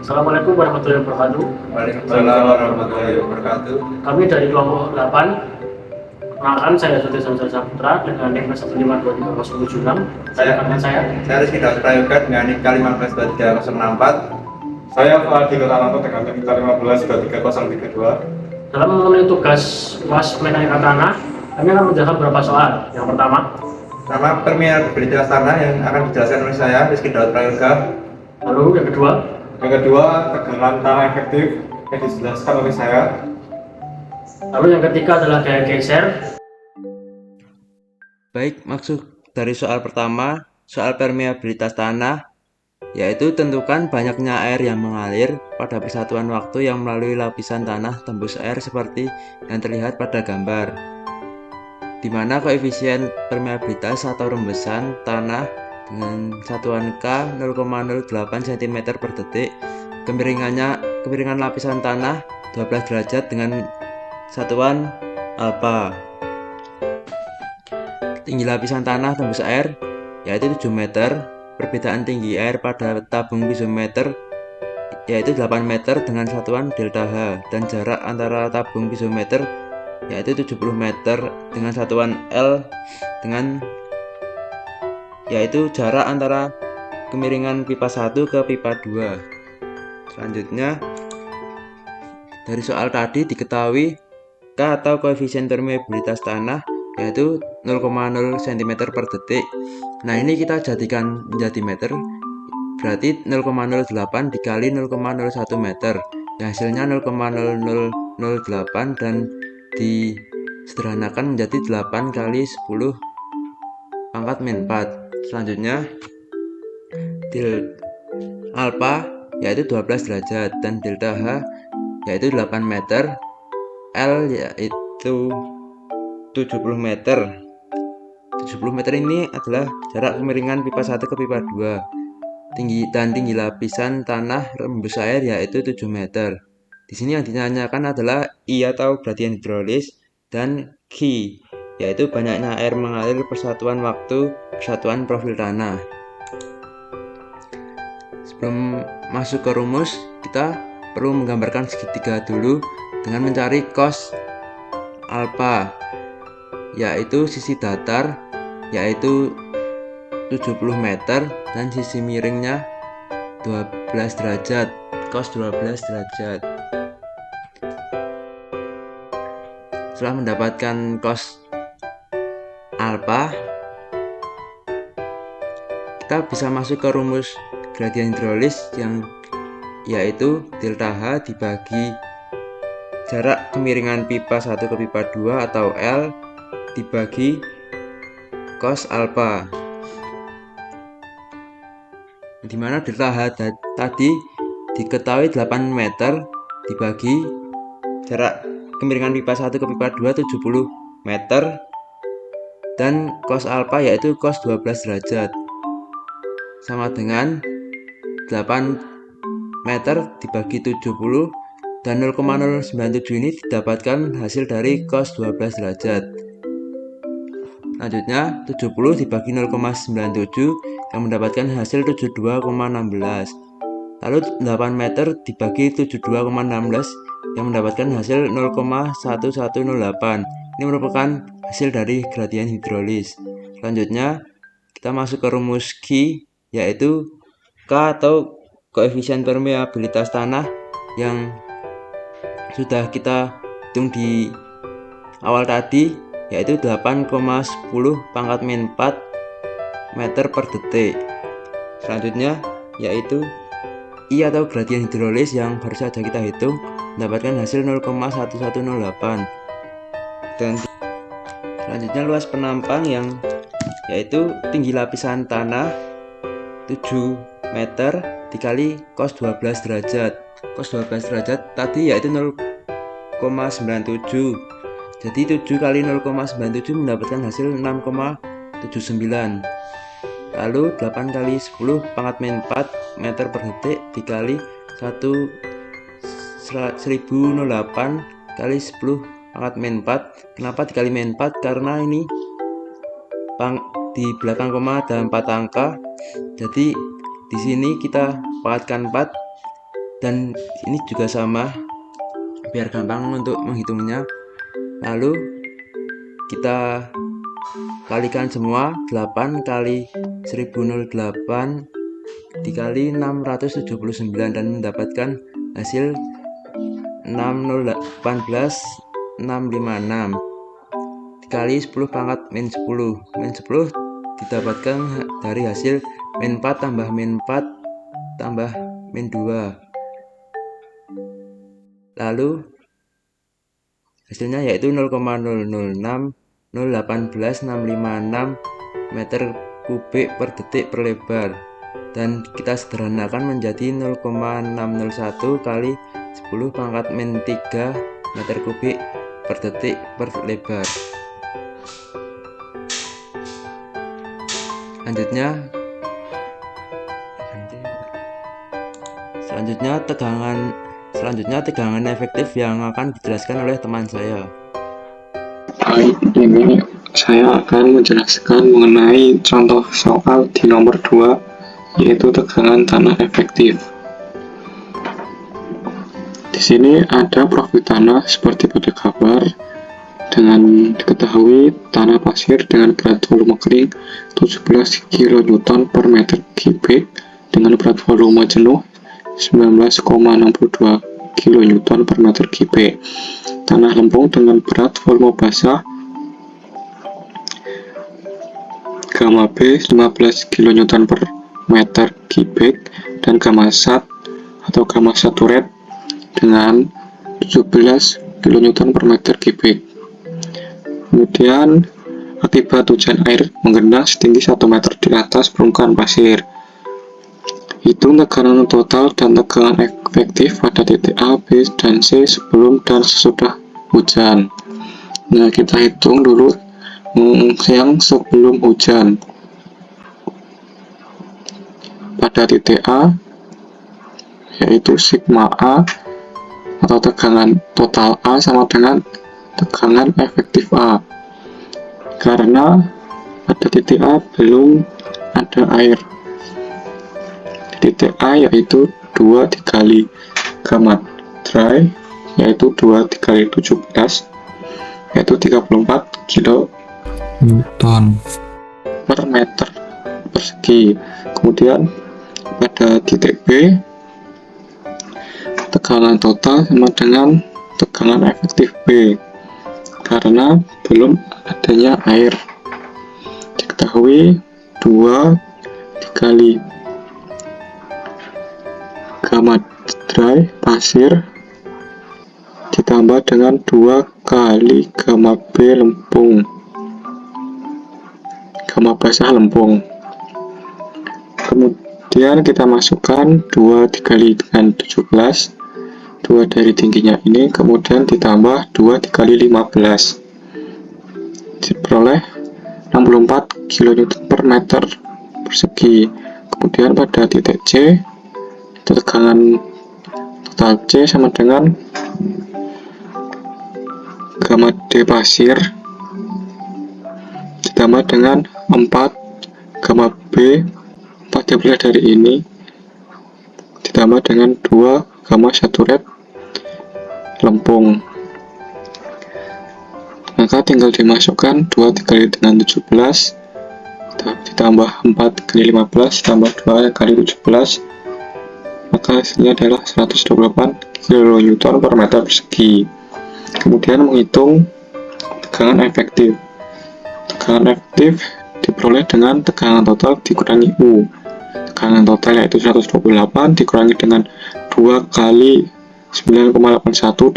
Assalamualaikum warahmatullahi wabarakatuh. Waalaikumsalam warahmatullahi wabarakatuh. Kami dari kelompok 8. Perkenalkan, saya Dr. Samsul Saputra dengan NIM 1523076. Saya Rizky Daud Prayoga dengan NIM K1523064. Saya Fadil Tananto dengan NIM K1523032. Dalam memenuhi tugas UAS Mekanika Tanah, kami akan menjawab beberapa soal. Yang pertama, Nama permeabilitas tanah yang akan dijelaskan oleh saya Rizky Daud Prayoga. lalu yang kedua, Yang kedua, tegangan tanah efektif yang dijelaskan oleh saya. lalu yang ketiga adalah gaya geser. Baik, maksud dari soal pertama, soal permeabilitas tanah, yaitu tentukan banyaknya air yang mengalir pada persatuan waktu yang melalui lapisan tanah tembus air seperti yang terlihat pada gambar, di mana koefisien permeabilitas atau rembesan tanah dengan satuan K 0,08 cm per detik, kemiringan lapisan tanah 12 derajat dengan satuan alpha. Tinggi lapisan tanah tembus air yaitu 7 meter, perbedaan tinggi air pada tabung pizometer yaitu 8 meter dengan satuan delta H, dan jarak antara tabung pizometer yaitu 70 meter dengan satuan L dengan yaitu jarak antara kemiringan pipa 1 ke pipa 2. Selanjutnya, dari soal tadi diketahui K atau koefisien permeabilitas tanah yaitu 0,0 cm per detik. Nah, ini kita jadikan menjadi meter, berarti 0,08 dikali 0,01 meter, yang hasilnya 0,0008, dan disederhanakan menjadi 8 kali 10 pangkat min 4. Selanjutnya, alpha yaitu 12 derajat dan delta H yaitu 8 meter, L yaitu 70 meter. 70 meter ini adalah jarak kemiringan pipa 1 ke pipa 2. Tinggi lapisan tanah rembus air yaitu 7 meter. Di sini yang ditanyakan adalah I atau gradien hidrolis, dan Q yaitu banyaknya air mengalir persatuan waktu, persatuan profil tanah. Sebelum masuk ke rumus, kita perlu menggambarkan segitiga dulu dengan mencari cos alpha, yaitu sisi datar yaitu 70 meter dan sisi miringnya 12 derajat, cos 12 derajat. Setelah mendapatkan cos alpha, kita bisa masuk ke rumus gradien hidrolis yang yaitu delta H dibagi jarak kemiringan pipa 1 ke pipa 2 atau L dibagi cos alpha, dimana delta H tadi diketahui 8 meter dibagi jarak kemiringan pipa 1 ke pipa 2 70 meter, dan cos alpha yaitu cos 12 derajat sama dengan 8 meter dibagi 70, dan 0,097 ini didapatkan hasil dari cos 12 derajat. Selanjutnya 70 dibagi 0,97 yang mendapatkan hasil 72,16. Lalu 8 meter dibagi 72,16 yang mendapatkan hasil 0,1108. Ini merupakan hasil dari gradien hidrolis. Selanjutnya kita masuk ke rumus Q yaitu K atau koefisien permeabilitas tanah yang sudah kita hitung di awal tadi yaitu 8,10 pangkat min 4 meter per detik. Selanjutnya yaitu I atau gradien hidrolis yang baru saja kita hitung mendapatkan hasil 0,1108. Dan selanjutnya luas penampang yang yaitu tinggi lapisan tanah 7 meter dikali cos 12 derajat. Cos 12 derajat tadi yaitu 0,97. Jadi 7 kali 0,97 mendapatkan hasil 6,79. Lalu 8 kali 10 pangkat min 4 meter per detik dikali 1008 kali 10 pangkat min 4. Kenapa dikali min 4? Karena ini di belakang koma ada 4 angka. Jadi di sini kita pangkatkan 4 dan ini juga sama biar gampang untuk menghitungnya. Lalu kita kalikan semua, 8 kali 1008 dikali 679 dan mendapatkan hasil 656 dikali 10 pangkat min 10. Min 10 didapatkan dari hasil min 4 tambah min 4 tambah min 2. Lalu hasilnya yaitu 0,006018,656 meter kubik per detik per lebar, dan kita sederhanakan menjadi 0,601 kali 10 pangkat min 3 meter kubik per detik per lebar. Selanjutnya tegangan efektif yang akan dijelaskan oleh teman saya. Baik, ini saya akan menjelaskan mengenai contoh soal di nomor 2, yaitu tegangan tanah efektif. Di sini ada profil tanah seperti pada gambar, dengan diketahui tanah pasir dengan berat volume kering 17 kN per meter kubik dengan berat volume jenuh 19,62 kN per meter kubik. Tanah lempung dengan berat volume basah gamma B 15 kN per meter kubik dan gamma sat atau gamma saturate dengan 17 kN per meter kubik. Kemudian akibat hujan air menggenang setinggi 1 meter di atas permukaan pasir. Hitung tekanan total dan tegangan efektif pada titik A, B, dan C sebelum dan sesudah hujan. Nah, kita hitung dulu yang sebelum hujan. Pada titik A, yaitu sigma A atau tegangan total A sama dengan tegangan efektif A, karena pada titik A belum ada air. Di titik A yaitu 2 dikali gamma dry, yaitu 2 dikali 17, yaitu 34 kN per meter persegi. Kemudian pada titik B, tegangan total sama dengan tegangan efektif B, karena belum adanya air. Diketahui 2 dikali gamma dry pasir ditambah dengan 2 kali gamma B lempung, gamma basah lempung. Kemudian kita masukkan 2 dikali dengan 17, 2 dari tingginya ini, kemudian ditambah 2 dikali 15, diperoleh 64 kN per meter persegi. Kemudian pada titik C, tegangan total C sama dengan gamma D pasir ditambah dengan 4 gamma B 4 diambil dari ini ditambah dengan 2 gamma saturate lempung. Maka tinggal dimasukkan 2 dikali dengan 17 ditambah 4 kali 15 ditambah 2 kali 17, maka hasilnya adalah 128 kN per meter persegi. Kemudian menghitung tegangan efektif. Tegangan efektif diperoleh dengan tegangan total dikurangi U. Tegangan total yaitu 128 dikurangi dengan 2 kali 9,81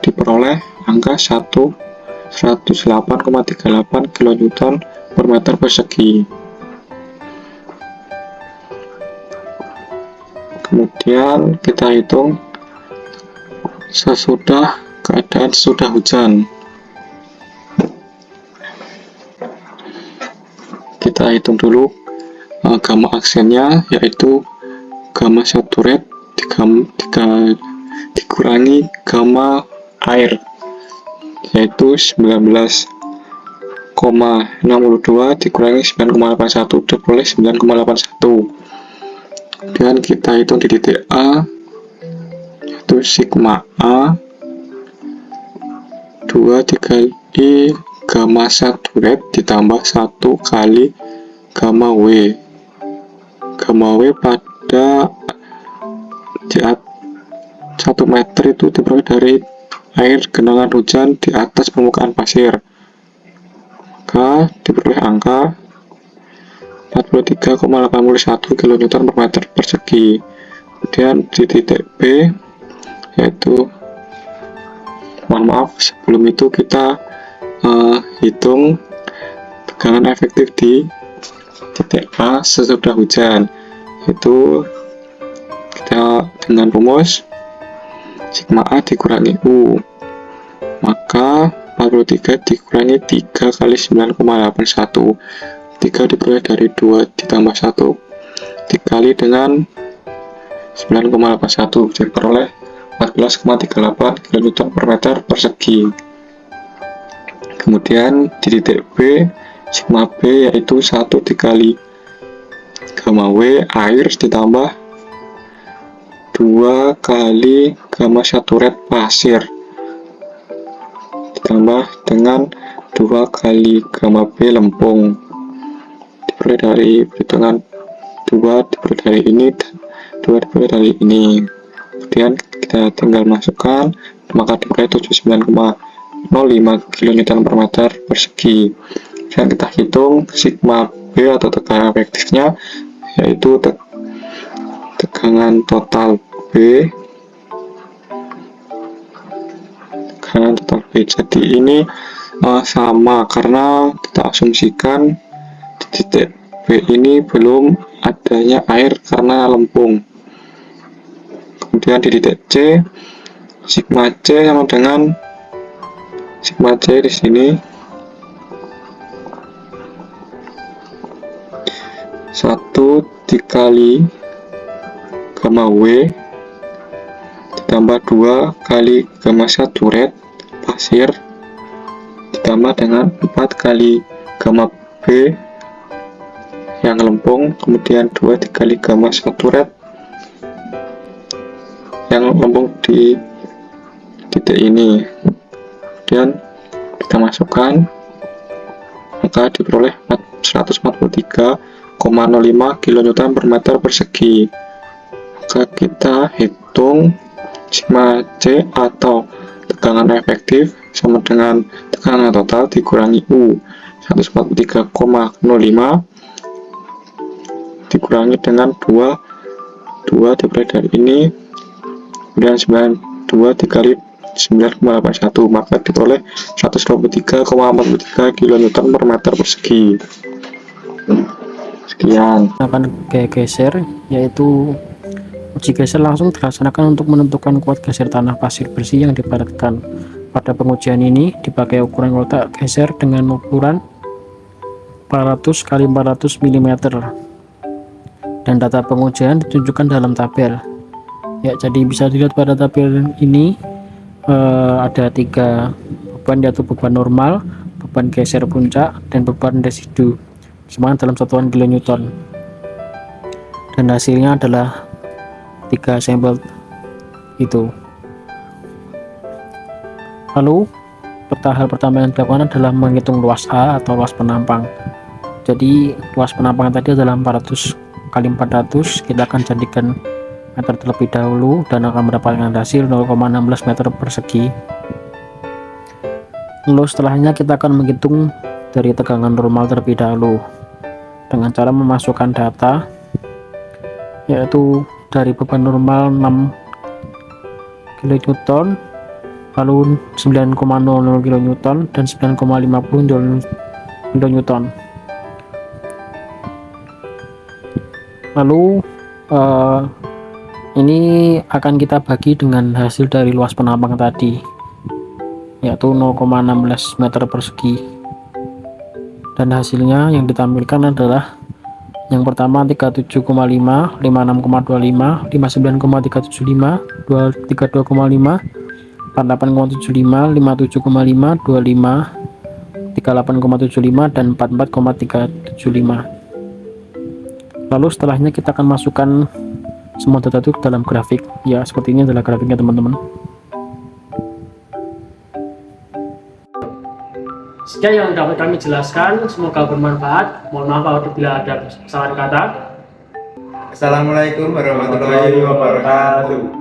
diperoleh angka 108,38 kN per meter persegi. Kemudian kita hitung sesudah keadaan sesudah hujan. Kita hitung dulu gamma aksennya, yaitu gamma saturate dikurangi gamma air, yaitu 19,62 dikurangi 9,81 diperoleh 9,81. Kemudian kita hitung di titik A yaitu sigma A 2 dikali gamma saturat ditambah 1 kali gamma W. Gamma W pada di 1 meter itu diperoleh dari air genangan hujan di atas permukaan pasir. Maka diperoleh angka 43,81 kN per meter persegi. Kemudian di titik B, yaitu mohon maaf sebelum itu kita hitung tegangan efektif di titik A sesudah hujan, yaitu kita dengan rumus sigma A dikurangi U, maka 43 dikurangi 3 kali 9,81. 3 diperoleh dari 2 ditambah 1 dikali dengan 9,81 diperoleh 14,38 kN per meter persegi. Kemudian di titik B, sigma B yaitu 1 dikali gamma W air ditambah 2 kali gamma saturat pasir ditambah dengan 2 kali gamma B lempung, diperoleh dari perhitungan 2 diperoleh dari ini dan 2 diperoleh dari ini. Kemudian kita tinggal masukkan, maka diperoleh 79,05 kN per meter persegi. Dan kita hitung sigma B atau tegangan efektifnya, yaitu tegangan total B. Tegangan total B. Jadi ini sama karena kita asumsikan di titik B ini belum adanya air karena lempung. Kemudian di titik C, sigma C sama dengan sigma C di sini 1 dikali gamma W ditambah 2 kali gamma saturat pasir ditambah dengan 4 kali gamma B yang lempung, kemudian 2 dikali gamma saturat yang lempung di titik ini. Kemudian kita masukkan, maka diperoleh 143,05 kN per meter persegi. Maka kita hitung sigma C atau tegangan efektif sama dengan tegangan total dikurangi U, 143,05 dikurangi dengan 2 diperoleh dari ini, kemudian 92 dikali 9,81, maka diperoleh 123,43 kN per meter persegi. Sekian. Akan geser, yaitu uji geser langsung dilaksanakan untuk menentukan kuat geser tanah pasir bersih yang dipadatkan. Pada pengujian ini dipakai ukuran kotak geser dengan ukuran 400 x 400 mm dan data pengujian ditunjukkan dalam tabel. Ya, jadi bisa dilihat pada tabel ini ada 3 beban, yaitu beban normal, beban geser puncak, dan beban residu, semua dalam satuan kilonewton. Dan hasilnya adalah 3 sampel itu. Lalu hal pertama yang dilakukan adalah menghitung luas A atau luas penampang. Jadi luas penampang tadi adalah 400 x 400, kita akan jadikan meter terlebih dahulu dan akan mendapatkan hasil 0,16 meter persegi. Lalu setelahnya kita akan menghitung dari tegangan normal terlebih dahulu dengan cara memasukkan data, yaitu dari beban normal 6 kN, lalu 9,00 kN dan 9,50 kN. Lalu ini akan kita bagi dengan hasil dari luas penampang tadi, yaitu 0,16 meter persegi, dan hasilnya yang ditampilkan adalah yang pertama 37,5, 56,25, 59,375, 32,5, 48,75, 57,5, 25, 38,75 dan 44,375. Lalu setelahnya kita akan masukkan semua data itu dalam grafik. Ya, seperti ini adalah grafiknya teman-teman. Sekian yang dapat kami jelaskan, semoga bermanfaat. Mohon maaf apabila ada kesalahan kata. Assalamualaikum warahmatullahi wabarakatuh.